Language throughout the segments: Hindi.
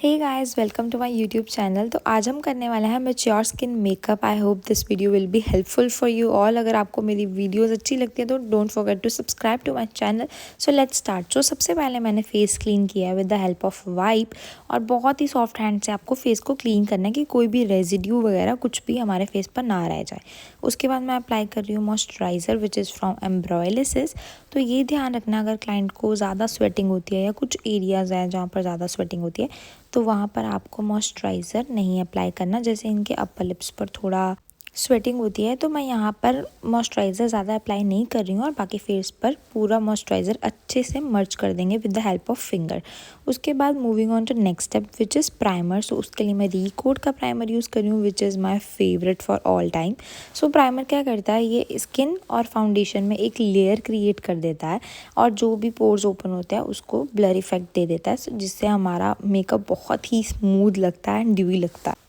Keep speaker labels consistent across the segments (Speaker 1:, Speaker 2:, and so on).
Speaker 1: Hey guys, welcome to my YouTube channel. तो आज हम करने वाले हैं mature skin makeup. I hope this video will be helpful for you all. अगर आपको मेरी वीडियोस अच्छी लगती है तो don't forget to subscribe to my channel. So let's start. सबसे पहले मैंने फेस क्लीन किया है with the help of wipe, और बहुत ही सॉफ्ट हैंड से आपको फेस को क्लीन करना है कि कोई भी रेजिड्यू वगैरह कुछ भी हमारे फेस पर ना रह जाए। उसके बाद मैं अप्लाई कर रही हूँ मॉइस्चराइज़र विच इज़ फ्रॉम एम्ब्रॉयलिसिस। तो ये ध्यान रखना, अगर क्लाइंट को ज़्यादा स्वेटिंग होती है या कुछ एरियाज़ हैं जहाँ पर ज़्यादा स्वेटिंग होती है तो वहाँ पर आपको मॉइस्चराइज़र नहीं अप्लाई करना। जैसे इनके अपर लिप्स पर थोड़ा स्वेटिंग होती है तो मैं यहाँ पर मॉइस्चराइज़र ज़्यादा अप्लाई नहीं कर रही हूँ, और बाकी फेस पर पूरा मॉइस्चराइज़र अच्छे से मर्ज कर देंगे with the help of finger. उसके बाद moving on to next step which is primer. So उसके लिए मैं रिकोड का प्राइमर यूज़ कर रही हूँ which is my favourite for all time. So primer क्या करता है, ये स्किन और फाउंडेशन में एक लेयर क्रिएट कर देता है और जो भी पोर्स ओपन होते हैं उसको ब्लर इफेक्ट दे देता है, जिससे हमारा मेकअप बहुत ही स्मूथ लगता है एंड ड्यूई लगता है।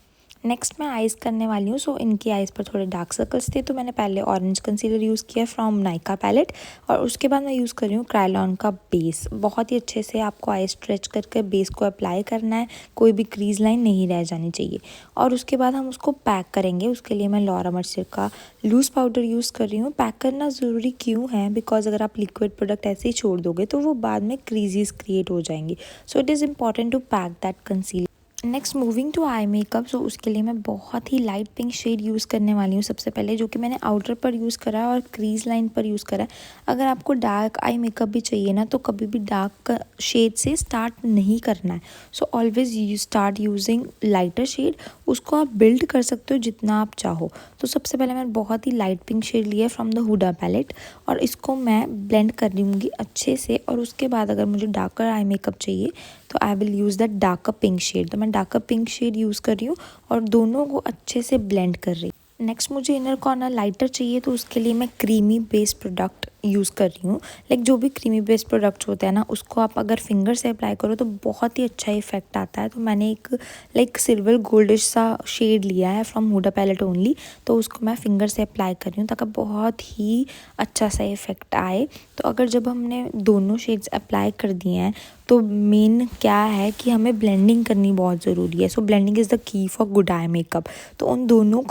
Speaker 1: नेक्स्ट मैं आइज़ करने वाली हूँ। सो इनकी आइज़ पर थोड़े डार्क सर्कल्स थे तो मैंने पहले ऑरेंज कंसीलर यूज़ किया फ्रॉम नायका पैलेट, और उसके बाद मैं यूज़ कर रही हूँ क्रायोन का बेस। बहुत ही अच्छे से आपको आई स्ट्रेच करके बेस को अप्लाई करना है, कोई भी क्रीज लाइन नहीं रह जानी चाहिए। और उसके बाद हम उसको पैक करेंगे। उसके लिए मैं लॉरा मर्सर का लूज़ पाउडर यूज़ कर रही हूँ। पैक करना ज़रूरी क्यों है, बिकॉज अगर आप लिक्विड प्रोडक्ट ऐसे ही छोड़ दोगे तो वो बाद में क्रीजेस क्रिएट हो जाएंगी। So it is important to pack that concealer. Next moving to eye makeup. So उसके लिए मैं बहुत ही लाइट पिंक शेड यूज़ करने वाली हूँ सबसे पहले, जो कि मैंने आउटर पर यूज़ करा है और क्रीज लाइन पर यूज़ करा है। अगर आपको डार्क आई मेकअप भी चाहिए ना तो कभी भी डार्क शेड से स्टार्ट नहीं करना है। So always you start using lighter shade. उसको आप बिल्ड कर सकते हो जितना आप चाहो। तो सबसे पहले मैंने बहुत ही लाइट पिंक शेड लिया फ्रॉम द हुडा पैलेट, और इसको मैं ब्लेंड कर लूँगी अच्छे से। और उसके बाद अगर मुझे डार्कर आई मेकअप चाहिए तो I will use that darker pink shade. तो मैं डार्कर पिंक शेड यूज़ कर रही हूँ और दोनों को अच्छे से ब्लेंड कर रही हूँ। नेक्स्ट मुझे इनर कॉर्नर लाइटर चाहिए तो उसके लिए मैं क्रीमी बेस प्रोडक्ट यूज़ कर रही हूँ। लाइक जो भी क्रीमी बेस प्रोडक्ट्स होते हैं ना, उसको आप अगर फिंगर से अप्लाई करो तो बहुत ही अच्छा इफेक्ट आता है। तो मैंने एक लाइक सिल्वर गोल्डिश सा शेड लिया है फ्रॉम हुडा पैलेट ओनली, तो उसको मैं फिंगर से अप्लाई कर रही हूँ ताकि बहुत ही अच्छा सा इफेक्ट आए। तो अगर जब हमने दोनों शेड्स अप्लाई कर दिए हैं तो मेन क्या है कि हमें ब्लेंडिंग करनी बहुत ज़रूरी है। So blending is the key for good eye makeup. तो उन दोनों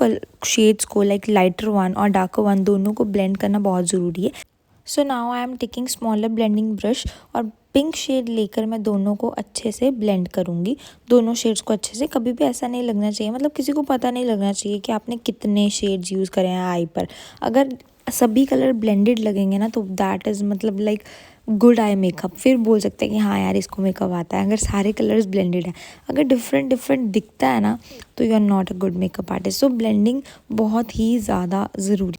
Speaker 1: शेड्स को, लाइक लाइटर वन और डार्कर वन, दोनों को ब्लेंड करना बहुत ज़रूरी है। So now I am taking smaller blending brush और पिंक शेड लेकर मैं दोनों को अच्छे से ब्लेंड करूँगी। दोनों शेड्स को अच्छे से, कभी भी ऐसा नहीं लगना चाहिए, मतलब किसी को पता नहीं लगना चाहिए कि आपने कितने शेड्स यूज़ करे हैं आई पर। अगर सभी कलर ब्लेंडेड लगेंगे ना तो दैट इज़ मतलब लाइक गुड आई मेकअप। फिर बोल सकते हैं कि हाँ यार इसको मेकअप आता है। अगर सारे कलर्स ब्लेंडेड हैं, अगर डिफरेंट डिफरेंट दिखता है ना तो you are not a good makeup artist. So blending बहुत ही ज़्यादा ज़रूरी।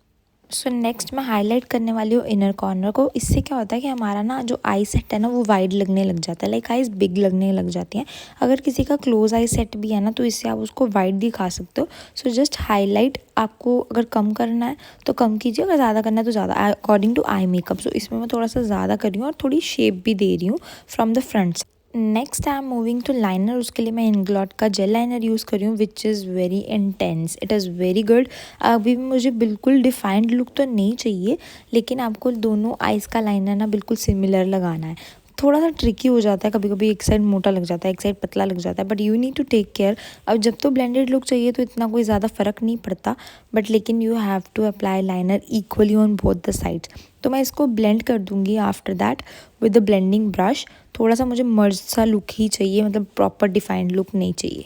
Speaker 1: सो नेक्स्ट मैं हाईलाइट करने वाली हूँ इनर कॉर्नर को। इससे क्या होता है कि हमारा ना जो आई सेट है ना वो वाइड लगने लग जाता है, लाइक आईज बिग लगने लग जाती हैं। अगर किसी का क्लोज आई सेट भी है ना तो इससे आप उसको वाइड दिखा सकते हो। सो जस्ट हाईलाइट आपको अगर कम करना है तो कम कीजिए, अगर ज़्यादा करना है तो ज़्यादा, अकॉर्डिंग टू आई मेकअप। सो इसमें मैं थोड़ा सा ज़्यादा कर रही हूँ और थोड़ी शेप भी दे रही हूँ from the front. Next I am moving to liner. उसके लिए मैं इंग्लॉट का जेल लाइनर यूज़ कर रही हूँ which is very intense, it is very good. अभी भी मुझे बिल्कुल डिफाइंड लुक तो नहीं चाहिए, लेकिन आपको दोनों आइज़ का लाइनर ना बिल्कुल सिमिलर लगाना है। थोड़ा सा ट्रिकी हो जाता है, कभी कभी एक साइड मोटा लग जाता है एक साइड पतला लग जाता है, but you need to take care. अब जब तो ब्लेंडेड लुक चाहिए तो इतना कोई ज़्यादा फ़र्क नहीं पड़ता, बट लेकिन you have to apply liner equally on both the sides. तो मैं इसको ब्लेंड कर दूंगी after that with the blending brush. थोड़ा सा मुझे मर्ज सा लुक ही चाहिए, मतलब प्रॉपर डिफाइंड लुक नहीं चाहिए।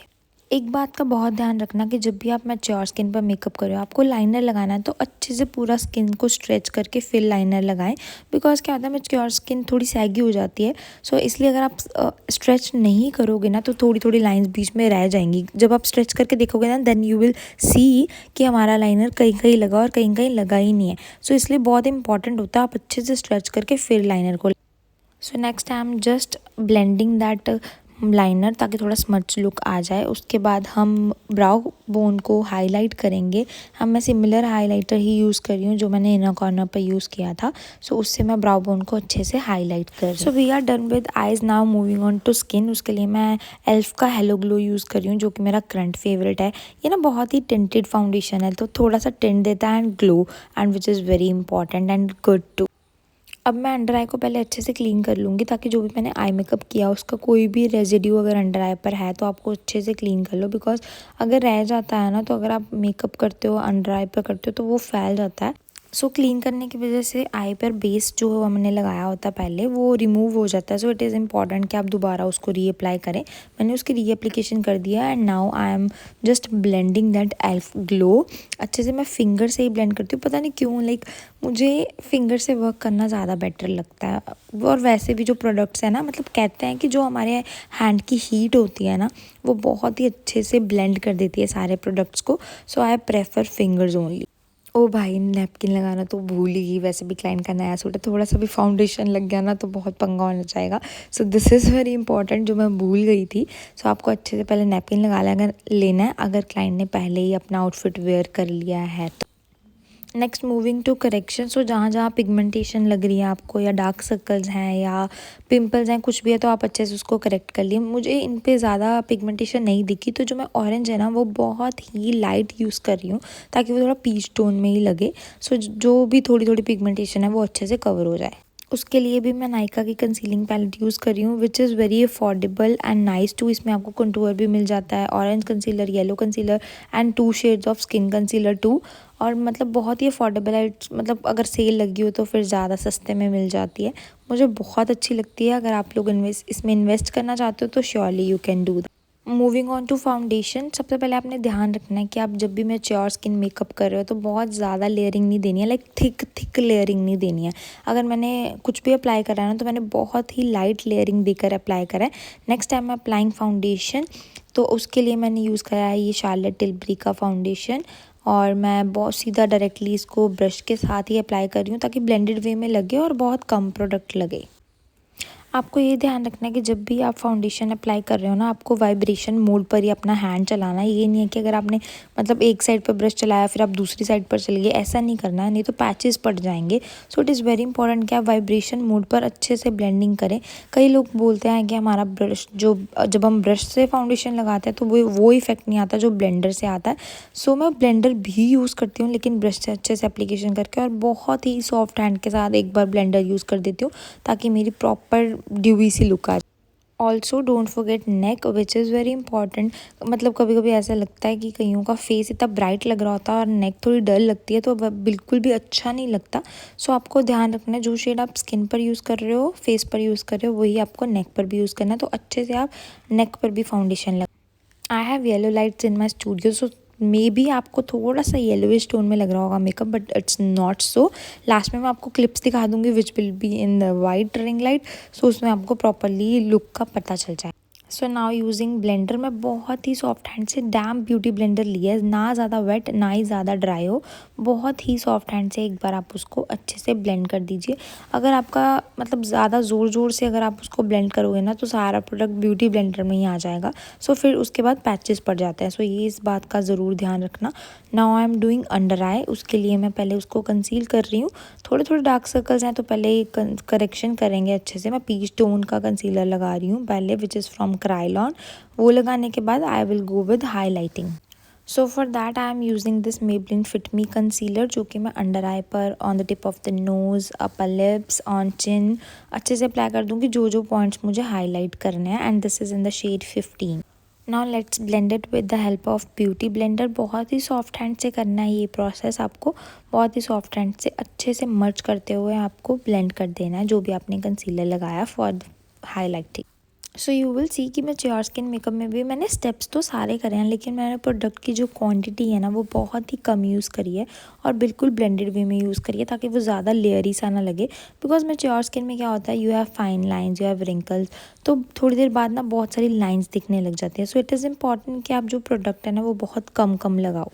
Speaker 1: एक बात का बहुत ध्यान रखना कि जब भी आप मैच्योर स्किन पर मेकअप करो, आपको लाइनर लगाना है तो अच्छे से पूरा स्किन को स्ट्रेच करके फिर लाइनर लगाएं। बिकॉज क्या होता है, मैच्योर स्किन थोड़ी सैगी हो जाती है। सो इसलिए अगर आप स्ट्रेच नहीं करोगे ना तो थोड़ी थोड़ी लाइंस बीच में रह जाएंगी। जब आप स्ट्रेच करके देखोगे ना देन यू विल सी कि हमारा लाइनर कहीं कहीं लगा और कहीं कहीं लगा ही नहीं है। सो इसलिए बहुत इंपॉर्टेंट होता है आप अच्छे से स्ट्रेच करके फिर लाइनर को। So next I am just blending that liner ताकि थोड़ा स्मच लुक आ जाए। उसके बाद हम ब्राउ बोन को हाईलाइट करेंगे। मैं सिमिलर हाईलाइटर ही यूज़ कर रही हूँ जो मैंने इनर कॉर्नर पर यूज़ किया था। सो उससे मैं ब्राउ बोन को अच्छे से हाईलाइट कर रही हूँ। So we are done with eyes. Now moving on to skin. उसके लिए मैं एल्फ का हेलो ग्लो यूज़ कर रही हूँ जो कि मेरा करंट फेवरेट है। ये ना बहुत ही टिंटेड फाउंडेशन है तो थोड़ा सा टिंट देता है and glow, and which is very important and good too. अब मैं अंडर आई को पहले अच्छे से क्लीन कर लूँगी, ताकि जो भी मैंने आई मेकअप किया उसका कोई भी रेजिड्यू अगर अंडर आई पर है तो आपको अच्छे से क्लीन कर लो। बिकॉज़ अगर रह जाता है ना, तो अगर आप मेकअप करते हो अंडर आई पर करते हो तो वो फैल जाता है। सो क्लीन करने की वजह से आई पर बेस जो हमने लगाया होता है पहले वो रिमूव हो जाता है। सो इट इज़ इम्पॉर्टेंट कि आप दोबारा उसको रीअप्लाई करें। मैंने उसकी रीएप्लीकेशन कर दिया and now I am just blending that elf glow. अच्छे से मैं फिंगर से ही ब्लेंड करती हूँ, पता नहीं क्यों, लाइक मुझे फिंगर से वर्क करना ज़्यादा बेटर लगता है। और वैसे भी जो प्रोडक्ट्स हैं ना, मतलब कहते हैं कि जो हमारे हैंड की हीट होती है ना, वो बहुत ही अच्छे से ब्लेंड कर देती है सारे प्रोडक्ट्स को। सो आई प्रेफर फिंगर्स ओनली। ओ भाई, नैपकिन लगाना तो भूल ही गई। वैसे भी क्लाइंट का नया सूट है, थोड़ा सा भी फाउंडेशन लग गया ना तो बहुत पंगा होना चाहेगा। So this is very important, जो मैं भूल गई थी। सो आपको अच्छे से पहले नैपकिन लगा लेना है, अगर क्लाइंट ने पहले ही अपना आउटफिट वेयर कर लिया है तो। Next moving to correction. So जहाँ जहाँ पिगमेंटेशन लग रही है आपको, या डार्क सर्कल्स हैं या पिंपल्स हैं, कुछ भी है, तो आप अच्छे से उसको करेक्ट कर लिए। मुझे इन पे ज़्यादा पिगमेंटेशन नहीं दिखी, तो जो मैं ऑरेंज है ना वो बहुत ही लाइट यूज़ कर रही हूँ, ताकि वो थोड़ा पीच टोन में ही लगे। सो जो भी थोड़ी थोड़ी पिगमेंटेशन है वो अच्छे से कवर हो जाए। उसके लिए भी मैं नायका की कंसीलिंग पैलेट यूज़ कर रही हूँ, which is very affordable and nice too. इसमें आपको कंटूर भी मिल जाता है, orange concealer, yellow concealer and 2 shades of skin concealer too. और मतलब बहुत ही अफोर्डेबल है। मतलब अगर सेल लगी हो तो फिर ज़्यादा सस्ते में मिल जाती है। मुझे बहुत अच्छी लगती है। अगर आप लोग इसमें इन्वेस्ट करना चाहते हो तो surely you can do that. Moving on to foundation. सबसे पहले आपने ध्यान रखना है कि आप जब भी मैच्योर स्किन मेकअप कर रहे हो तो बहुत ज़्यादा लेयरिंग नहीं देनी है, लाइक थिक लेयरिंग नहीं देनी है। अगर मैंने कुछ भी अप्लाई करा है ना, तो मैंने बहुत ही लाइट लेयरिंग देकर अप्लाई करा है। नेक्स्ट टाइम मैं अप्लाइंग फाउंडेशन, तो उसके लिए मैंने यूज़ करा है ये शार्लेट टिल्बरी का फाउंडेशन। और मैं बहुत सीधा डायरेक्टली इसको ब्रश के साथ ही अप्लाई कर रही हूँ, ताकि ब्लेंडेड वे में लगे और बहुत कम प्रोडक्ट लगे। आपको ये ध्यान रखना है कि जब भी आप फाउंडेशन अप्लाई कर रहे हो ना, आपको वाइब्रेशन मोड पर ही अपना हैंड चलाना है। ये नहीं है कि अगर आपने मतलब एक साइड पर ब्रश चलाया फिर आप दूसरी साइड पर चले गए, ऐसा नहीं करना है, नहीं तो पैचेस पड़ जाएंगे। सो इट इज़ वेरी इंपॉर्टेंट कि आप वाइब्रेशन मोड पर अच्छे से ब्लेंडिंग करें। कई लोग बोलते हैं कि हमारा ब्रश जो जब हम ब्रश से फाउंडेशन लगाते हैं तो वो इफेक्ट नहीं आता जो ब्लेंडर से आता है। सो मैं ब्लेंडर भी यूज़ करती हूँ, लेकिन ब्रश से अच्छे से एप्लीकेशन करके और बहुत ही सॉफ्ट हैंड के साथ एक बार ब्लेंडर यूज़ कर देती हूँ, ताकि मेरी प्रॉपर ड्यूवी सी लुक आ जाए। Also don't forget neck, which is very important. मतलब कभी कभी ऐसा लगता है कि कईयों का फेस इतना ब्राइट लग रहा होता है और नेक थोड़ी डल लगती है, तो बिल्कुल भी अच्छा नहीं लगता। सो आपको ध्यान रखना है जो शेड आप स्किन पर यूज़ कर रहे हो, फेस पर यूज़ कर रहे हो, वही आपको नेक पर भी यूज़ करना है। तो अच्छे से आप नेक पर भी फाउंडेशन लगा। I have yellow lights in my studio, so may be आपको थोड़ा सा येलोइश टोन में लग रहा होगा makeup, but it's not so. Last में मैं आपको क्लिप्स दिखा दूंगी which will be in the white ring light, so उसमें आपको प्रॉपरली लुक का पता चल जाए। सो नाउ यूजिंग ब्लेंडर, मैं बहुत ही सॉफ्ट हैंड से डैम्प ब्यूटी ब्लेंडर लिया है, ना ज़्यादा वेट ना ही ज़्यादा ड्राई हो। बहुत ही सॉफ्ट हैंड से एक बार आप उसको अच्छे से ब्लेंड कर दीजिए। अगर आपका मतलब ज़्यादा ज़ोर से अगर आप उसको ब्लेंड करोगे ना, तो सारा प्रोडक्ट ब्यूटी ब्लेंडर में ही आ जाएगा। सो फिर उसके बाद पैचेस पड़ जाते हैं। सो ये इस बात का ज़रूर ध्यान रखना। Now I am doing under eye. उसके लिए मैं पहले उसको कंसील कर रही हूँ। थोड़े थोड़े डार्क सर्कल्स हैं तो पहले करेक्शन करेंगे अच्छे से। मैं पीच टोन का कंसीलर लगा रही हूँ पहले, विच इज़ फ्रॉम क्राइलॉन। वो लगाने के बाद I will go with highlighting. So for that I am using this Maybelline fit me concealer, जो कि मैं अंडर आई पर, on the tip of the nose, upper lips, on chin अच्छे से अप्लाई कर दूँगी, जो जो पॉइंट्स मुझे हाईलाइट करने हैं। And this is in the shade 15। Now let's blend it with the help of beauty blender. बहुत ही सॉफ्ट हैंड से करना है ये प्रोसेस आपको। बहुत ही सॉफ्ट हैंड से अच्छे से मर्ज करते हुए आपको ब्लेंड कर देना है जो भी आपने कंसीलर लगाया for highlighting. So you will see कि मैच्योर स्किन मेकअप में भी मैंने स्टेप्स तो सारे करे हैं, लेकिन मैंने प्रोडक्ट की जो क्वांटिटी है ना वो बहुत ही कम यूज़ करी है और बिल्कुल ब्लेंडेड वे में यूज़ करी है, ताकि वो ज़्यादा लेयरी सा ना लगे। बिकॉज मैच्योर स्किन में क्या होता है, you have fine lines, you have wrinkles, तो थोड़ी देर बाद ना बहुत सारी लाइंस दिखने लग जाती है। सो इट इज़ इम्पॉर्टेंट कि आप जो प्रोडक्ट है ना वो बहुत कम लगाओ।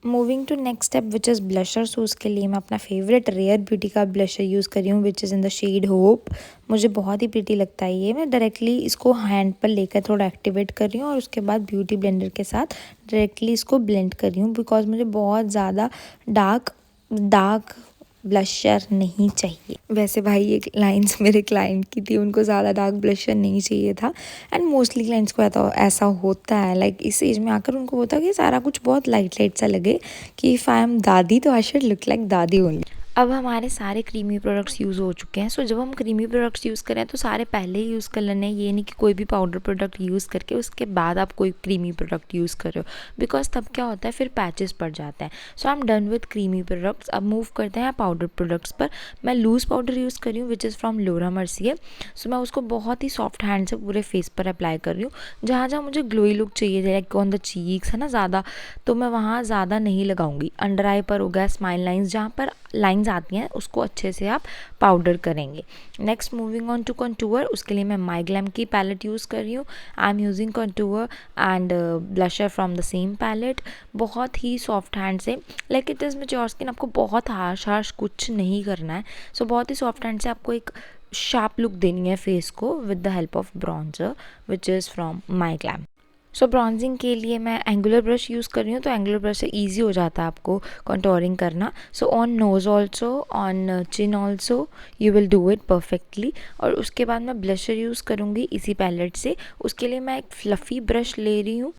Speaker 1: Moving to next step which is blusher. So उसके लिए मैं अपना फेवरेट रेयर ब्यूटी का ब्लशर यूज़ कर रही हूँ, which is in the shade hope. मुझे बहुत ही प्रीटी लगता है ये। मैं डायरेक्टली इसको हैंड पर लेकर थोड़ा एक्टिवेट कर रही हूँ और उसके बाद ब्यूटी ब्लेंडर के साथ डायरेक्टली इसको ब्लेंड कर रही हूँ, बिकॉज मुझे बहुत ज़्यादा डार्क ब्लशर नहीं चाहिए। वैसे भाई ये लाइंस मेरे क्लाइंट की थी, उनको ज़्यादा डार्क ब्लशर नहीं चाहिए था। एंड मोस्टली क्लाइंट्स को ऐसा होता है, लाइक इस एज में आकर उनको होता है कि सारा कुछ बहुत लाइट सा लगे, कि इफ़ आई एम दादी तो आई शुड लुक लाइक दादी ओनली। अब हमारे सारे क्रीमी प्रोडक्ट्स यूज़ हो चुके हैं। सो जब हम क्रीमी प्रोडक्ट्स यूज़ करें तो सारे पहले ही यूज़ कर लेने हैं, ये नहीं कि कोई भी पाउडर प्रोडक्ट यूज़ करके उसके बाद आप कोई क्रीमी प्रोडक्ट यूज़ कर रहे हो, बिकॉज तब क्या होता है फिर पैचेस पड़ जाते हैं। So I am done with creamy products. अब मूव करते हैं पाउडर प्रोडक्ट्स पर। मैं लूज़ पाउडर यूज़ कर रही हूँ which is from Laura Mercier. So मैं उसको बहुत ही सॉफ्ट हैंड से पूरे फेस पर अप्लाई कर रही हूँ। जहाँ जहाँ मुझे ग्लोई लुक चाहिए, लाइक ऑन द चीक्स है ना ज़्यादा, तो मैं वहाँ ज़्यादा नहीं लगाऊंगी। अंडर आई पर हो गया, स्माइल लाइन्स, जहाँ पर लाइंस आती हैं उसको अच्छे से आप पाउडर करेंगे। Next moving on to contour. उसके लिए मैं माई ग्लैम की पैलेट यूज़ कर रही हूँ। I am using contour and blusher from the same palette. बहुत ही सॉफ्ट हैंड से, like it is mature skin, आपको बहुत हार्श कुछ नहीं करना है। सो बहुत ही सॉफ्ट हैंड से आपको एक शार्प लुक देनी है फेस को with the help of bronzer which is from my glam. So bronzing के लिए मैं एंगुलर ब्रश यूज़ कर रही हूँ, तो एंगुलर ब्रश से ईजी हो जाता है आपको कंटूरिंग करना। So on nose also, on chin also you will do it perfectly. और उसके बाद मैं ब्लशर यूज़ करूँगी इसी पैलेट से। उसके लिए मैं एक फ्लफ़ी ब्रश ले रही हूँ।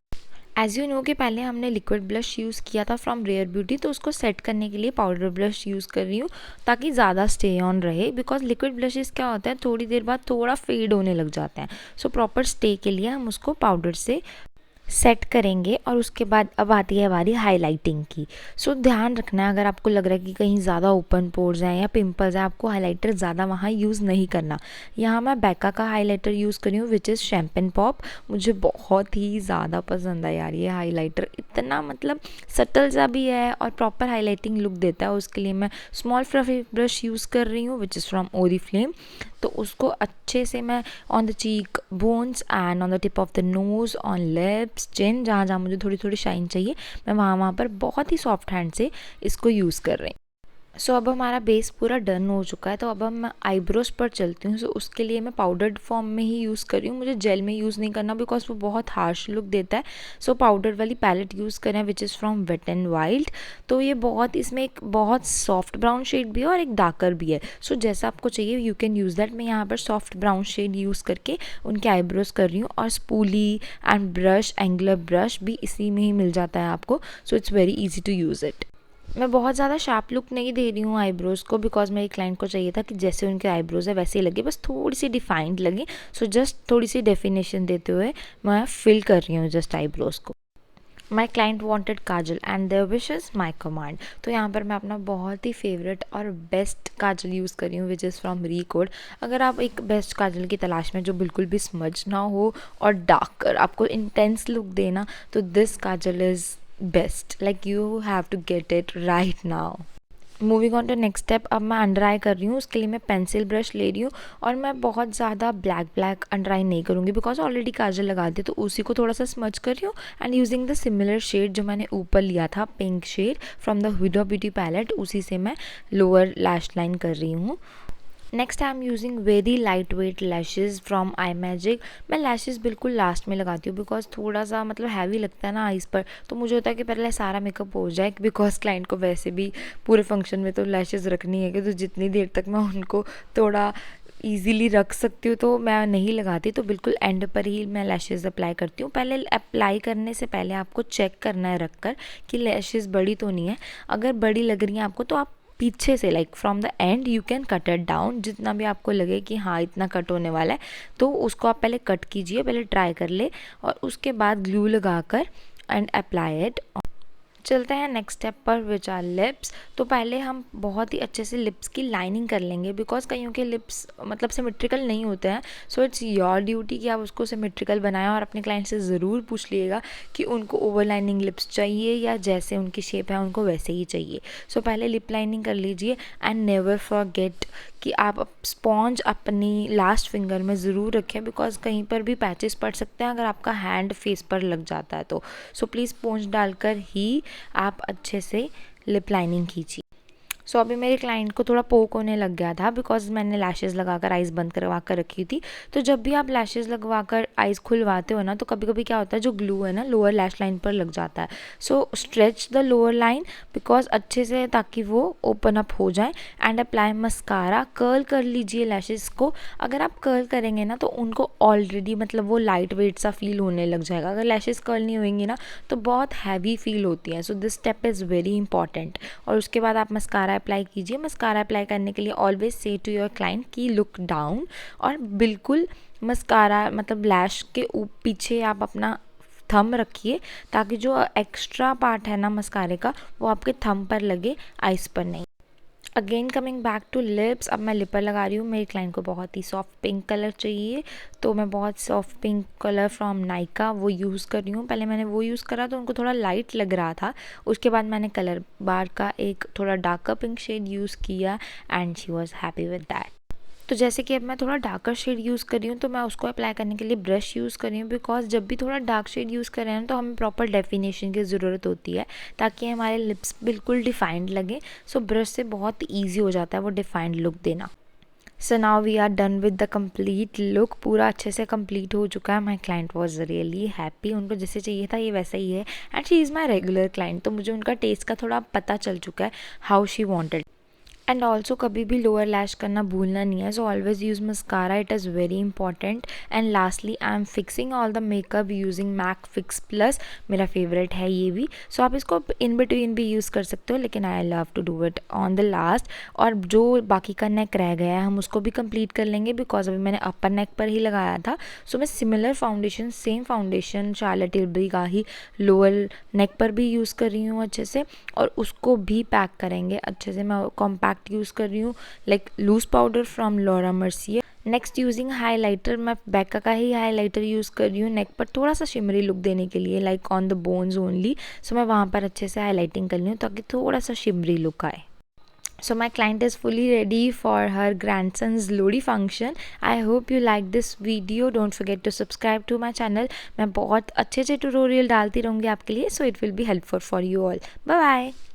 Speaker 1: एज़ यू नो कि पहले हमने लिक्विड ब्लश यूज़ किया था फ्रॉम रेयर ब्यूटी, तो उसको सेट करने के लिए पाउडर ब्लश यूज़ कर रही हूँ ताकि ज़्यादा स्टे ऑन रहे, बिकॉज लिक्विड ब्लशेस क्या होता है थोड़ी देर बाद थोड़ा फेड होने लग जाते हैं। सो प्रॉपर स्टे के लिए हम उसको पाउडर से सेट करेंगे। और उसके बाद अब आती है हमारी हाइलाइटिंग की। सो ध्यान रखना है, अगर आपको लग रहा है कि कहीं ज़्यादा ओपन पोर्स हैं या पिंपल्स हैं, आपको हाइलाइटर ज़्यादा वहाँ यूज़ नहीं करना। यहाँ मैं बैका का हाइलाइटर यूज़ कर रही हूँ विच इज़ शैम्पेन पॉप। मुझे बहुत ही ज़्यादा पसंद है यार ये हाइलाइटर, इतना मतलब सटल सा भी है और प्रॉपर हाईलाइटिंग लुक देता है। उसके लिए मैं स्मॉल फ्लफी ब्रश यूज़ कर रही हूँ विच इज़ फ्रॉम ओरिफ्लेम। तो उसको अच्छे से मैं on the cheek bones and on the tip of the nose, on lips, chin, जहाँ जहाँ मुझे थोड़ी थोड़ी शाइन चाहिए, मैं वहाँ पर बहुत ही सॉफ्ट हैंड से इसको यूज़ कर रही हूँ। सो अब हमारा बेस पूरा डन हो चुका है, तो अब हम आईब्रोज़ पर चलती हूँ। सो उसके लिए मैं पाउडर्ड फॉर्म में ही यूज़ कर रही हूँ, मुझे जेल में यूज़ नहीं करना बिकॉज वो बहुत हार्श लुक देता है। सो पाउडर वाली पैलेट यूज़ करें which is from Wet and Wild. तो ये बहुत, इसमें एक बहुत सॉफ्ट ब्राउन शेड भी है और एक डार्कर भी है। सो जैसा आपको चाहिए यू कैन यूज़ दैट। मैं यहाँ पर सॉफ्ट ब्राउन शेड यूज़ करके उनके आईब्रोज़ कर रही हूँ। और spoolie and brush, angular brush भी इसी में ही मिल जाता है आपको। So it's very easy to use it. मैं बहुत ज़्यादा शार्प लुक नहीं दे रही हूँ आईब्रोज़ को, बिकॉज मेरे क्लाइंट को चाहिए था कि जैसे उनके आईब्रोज़ है वैसे ही लगे, बस थोड़ी सी डिफाइंड लगे। सो जस्ट थोड़ी सी डेफिनेशन देते हुए मैं फिल कर रही हूँ जस्ट आईब्रोज़ को। My client wanted kajal and their wish is my command. तो यहाँ पर मैं अपना बहुत ही फेवरेट और बेस्ट काजल यूज़ कर रही हूँ विच इज़ फ्रॉम रीकोड। अगर आप एक बेस्ट काजल की तलाश में जो बिल्कुल भी स्मज ना हो और डार्कर आपको इंटेंस लुक देना, तो this kajal is best, like you have to get it right now. Moving on to next step. अब मैं अंडर आई कर रही हूँ, उसके लिए मैं पेंसिल ब्रश ले रही हूँ। और मैं बहुत ज़्यादा ब्लैक अंडर आई नहीं करूँगी बिकॉज ऑलरेडी काजल लगा दी, तो उसी को थोड़ा सा स्मच कर रही हूँ। And using the similar shade जो मैंने ऊपर लिया था, pink shade from the Huda Beauty palette, उसी से मैं लोअर लैश लाइन कर रही हूँ। Next I am using very light weight lashes from eye magic. मैं लैशेज़ बिल्कुल लास्ट में लगाती हूँ बिकॉज थोड़ा सा मतलब हैवी लगता है ना आइज़ पर, तो मुझे होता है कि पहले सारा मेकअप हो जाए, बिकॉज क्लाइंट को वैसे भी पूरे फंक्शन में तो लैशेज़ रखनी है कि, तो जितनी देर तक मैं उनको थोड़ा ईजीली रख सकती हूँ तो मैं नहीं लगाती, तो बिल्कुल एंड पर ही मैं लैशेज़ अप्लाई करती हूँ। पहले अप्लाई करने से पहले आपको चेक करना है रख कर कि लैशेज़ बड़ी तो नहीं है। अगर बड़ी लग रही हैं आपको तो आप पीछे से, like from the end you can cut it down, जितना भी आपको लगे कि हाँ इतना कट होने वाला है, तो उसको आप पहले कट कीजिए, पहले ट्राई कर ले, और उसके बाद ग्लू लगाकर एंड अप्लाई इट। चलते हैं नेक्स्ट स्टेप पर विच आर लिप्स। तो पहले हम बहुत ही अच्छे से लिप्स की लाइनिंग कर लेंगे बिकॉज कईयों के लिप्स मतलब सिमेट्रिकल नहीं होते हैं। सो इट्स योर ड्यूटी कि आप उसको सिमेट्रिकल बनाएं, और अपने क्लाइंट से ज़रूर पूछ लीजिएगा कि उनको ओवर लाइनिंग लिप्स चाहिए या जैसे उनकी शेप है उनको वैसे ही चाहिए। सो पहले लिप लाइनिंग कर लीजिए एंड नेवर फॉरगेट कि आप स्पॉन्ज अपनी लास्ट फिंगर में ज़रूर रखें बिकॉज कहीं पर भी पैचेस पड़ सकते हैं अगर आपका हैंड फेस पर लग जाता है तो। सो प्लीज़ स्पॉन्ज डालकर ही आप अच्छे से लिप लाइनिंग कीजिए। सो अभी मेरे क्लाइंट को थोड़ा पोक होने लग गया था बिकॉज मैंने लैशेज़ लगाकर आइज़ बंद करवा कर रखी थी। तो जब भी आप लैशेज़ लगवा कर आइज़ खुलवाते हो ना, तो कभी कभी क्या होता है जो ग्लू है ना लोअर लैश लाइन पर लग जाता है। So stretch the lower line because अच्छे से, ताकि वो ओपन अप हो जाए। एंड अप्लाई मस्कारा, कर्ल कर लीजिए लैशेज़ को। अगर आप कर्ल करेंगे ना तो उनको ऑलरेडी मतलब वो लाइट वेट सा फील होने लग जाएगा। अगर लैशेज़ कर्ल नहीं होंगी ना तो बहुत हैवी फील होती हैं। So this step is very important. और उसके बाद आप मस्कारा अप्लाई कीजिए। मस्कारा अप्लाई करने के लिए always say to your client कि लुक डाउन, और बिल्कुल मस्कारा मतलब लैश के पीछे आप अपना थंब रखिए ताकि जो एक्स्ट्रा पार्ट है ना मस्कारे का वो आपके थंब पर लगे, आइस पर नहीं। Again coming back to lips, अब मैं लिपर लगा रही हूँ। मेरे क्लाइंट को बहुत ही सॉफ्ट पिंक कलर चाहिए, तो मैं बहुत soft pink colour from Nykaa वो यूज़ कर रही हूँ। पहले मैंने वो यूज़ करा तो उनको थोड़ा लाइट लग रहा था, उसके बाद मैंने कलर बार का एक थोड़ा डार्कर पिंक शेड यूज़ किया and she was happy with that. तो जैसे कि अब मैं थोड़ा डार्कर शेड यूज़ कर रही हूँ तो मैं उसको अप्लाई करने के लिए ब्रश यूज़ कर रही हूँ, बिकॉज जब भी थोड़ा डार्क शेड यूज़ कर रहे हैं तो हमें प्रॉपर डेफिनेशन की ज़रूरत होती है ताकि हमारे लिप्स बिल्कुल डिफाइंड लगे। सो ब्रश से बहुत ईजी हो जाता है वो डिफाइंड लुक देना। So now we are done with the complete look, पूरा अच्छे से कंप्लीट हो चुका है। My client was really happy, उनको जैसे चाहिए था ये वैसा ही है and she is my regular client, तो मुझे उनका टेस्ट का थोड़ा पता चल चुका है how she wanted. And also कभी भी लोअर लैश करना भूलना नहीं है, so always use mascara, it is very important. And lastly I am fixing all the makeup using MAC fix plus, मेरा फेवरेट है ये भी। सो आप इसको इन बिटवीन भी यूज़ कर सकते हो, लेकिन I love to do it on the last. और जो बाकी का नेक रह गया है हम उसको भी कंप्लीट कर लेंगे, बिकॉज अभी मैंने अपर नेक पर ही लगाया था। सो मैं similar foundation, same foundation Charlotte Tilbury का ही लोअर नेक पर भी यूज़ कर रही हूँ अच्छे से, और उसको भी पैक करेंगे अच्छे से। मैं कॉम्पैक्ट यूज़ कर रही हूँ like loose powder from Laura Mercier. Next using highlighter, मैं बैका का ही हाइलाइटर यूज़ कर रही हूँ नेक पर थोड़ा सा शिमरी लुक देने के लिए, like on the bones only. So मैं वहाँ पर अच्छे से हाईलाइटिंग कर रही हूँ ताकि थोड़ा सा शिमरी लुक आए। So my client is fully ready for her grandson's Lodi function. I hope you like this video. Don't forget to subscribe to my channel. मैं बहुत अच्छे अच्छे ट्यूटोरियल डालती रहूँगी आपके लिए, so it will be helpful for you all. Bye bye.